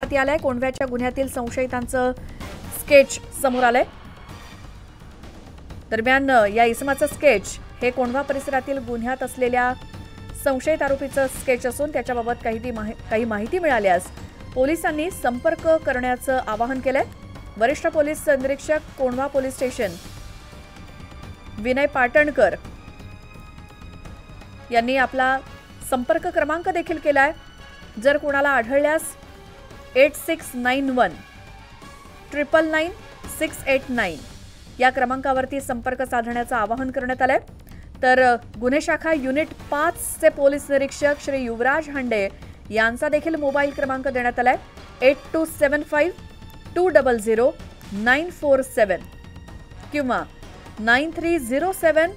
हाती आलाय। कोंढव्याच्या गुन्ह्यातील संशयितांचं स्केच समोर आलंय। दरम्यान या इसमाचं स्केच हे कोंढवा परिसरातील गुन्ह्यात असलेल्या संशयित आरोपीचं स्केच असून त्याच्याबाबत काही माहिती मिळाल्यास पोलिसांनी संपर्क करण्याचं आवाहन केलंय। वरिष्ठ पोलीस निरीक्षक कोंढवा पोलीस स्टेशन विनय पाटणकर यांनी आपला संपर्क क्रमांक देखील केलाय। जर कोणाला आढळल्यास 8691 999 689 या क्रमांकावरती संपर्क साधण्याचं आवाहन करण्यात आलंय। तर गुन्हे शाखा युनिट 5 चे पोलीस निरीक्षक श्री युवराज हंडे यांचा देखील मोबाईल क्रमांक देण्यात आलाय 8275 200 947 किंवा 9307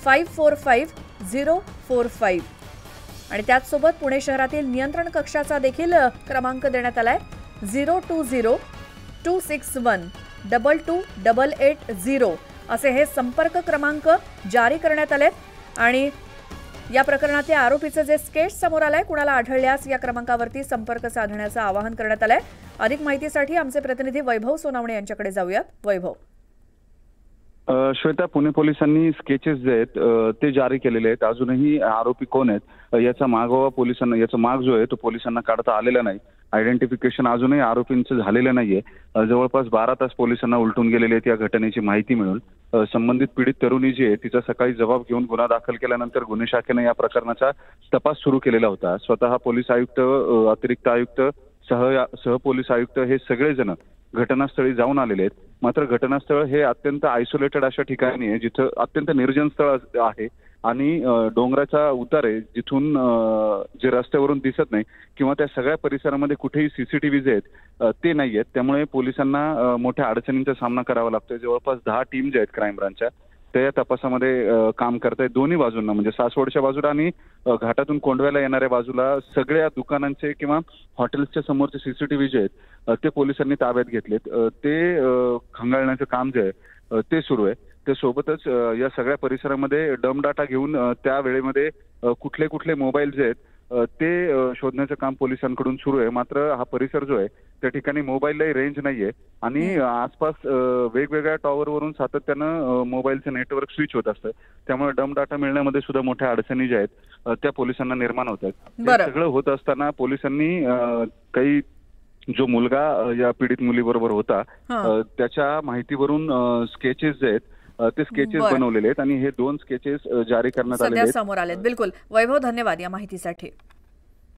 545 045 आणि त्याचसोबत पुणे शहरातील नियंत्रण कक्षाचा देखील क्रमांक देण्यात आलाय 020 261 22880 असे हे संपर्क क्रमांक जारी करण्यात आलेत। आणि या प्रकरणातल्या आरोपीचं जे स्केच समोर आलंय कुणाला आढळल्यास या क्रमांकावरती संपर्क साधण्याचं आवाहन करण्यात आलंय। अधिक माहितीसाठी आमचे प्रतिनिधी वैभव सोनावणे यांच्याकडे जाऊयात। वैभव। श्वेता, पुणे पोलिसांनी स्केचेस जे आहेत ते जारी केलेले आहेत। अजूनही आरोपी कोण आहेत याचा मागोवा पोलिसांना, याचा माग जो आहे तो पोलिसांना काढता आलेला नाही। आयडेंटिफिकेशन अजूनही आरोपींचं झालेलं नाहीये। जवळपास 12 तास पोलिसांना उलटून गेलेले आहेत या घटनेची माहिती मिळून। संबंधित पीडित तरुणी जी आहे तिचा सकाळी जबाब घेऊन गुन्हा दाखल केल्यानंतर गुन्हे शाखेने या प्रकरणाचा तपास सुरू केलेला होता। स्वतः पोलीस आयुक्त, अतिरिक्त आयुक्त, सह पोलीस आयुक्त हे सगळेजण घटनास्थळी जाऊन आलेले आहेत। मात्र घटनास्थळ हे अत्यंत आयसोलेटेड अशा ठिकाणी आहे जिथं अत्यंत निर्जन स्थळ आहे आणि डोंगराचा उतार आहे जिथून जे रस्त्यावरून दिसत नाही किंवा त्या सगळ्या परिसरामध्ये कुठेही सीसीटीव्ही जे आहेत ते नाही आहेत। त्यामुळे पोलिसांना मोठ्या अडचणींचा सामना करावा लागतोय। जवळपास 10 टीम ज्या आहेत क्राईम ब्रांचच्या त्या तपासामध्ये काम करतायत। दोन्ही बाजूंना म्हणजे सासवडच्या बाजूला आणि घाटातून कोंढव्याला येणाऱ्या बाजूला सगळ्या दुकानांचे किंवा हॉटेल्सच्या समोरचे सीसीटीव्ही जे आहेत ते पोलिसांनी ताब्यात घेतलेत। ते खंगाळण्याचं काम जे आहे ते सुरू आहे। ते सोबतच या सगळ्या परिसरामध्ये डम डाटा घेऊन त्या वेळेमध्ये कुठले कुठले मोबाईल जे आहेत ते शोधण्याचं काम पोलिसांकडून सुरू आहे। मात्र हा परिसर जो आहे त्या ठिकाणी मोबाईललाही रेंज नाहीये आणि आसपास वेगवेगळ्या टॉवरवरून सातत्यानं मोबाईलचं नेटवर्क स्विच होत असतं। त्यामुळे डम डाटा मिळण्यामध्ये सुद्धा मोठ्या अडचणी ज्या आहेत त्या पोलिसांना निर्माण होत आहेत। सगळं होत असताना पोलिसांनी काही जो मुलगा या पीडित मुलीबरोबर होता त्याच्या माहितीवरून स्केचेस जे आहेत ते स्केचेस बनवलेले आहेत आणि हे 2 स्केचेस जारी करण्यात आलेले आहेत। समोर आलेत। बिलकुल वैभव, धन्यवाद या माहितीसाठी।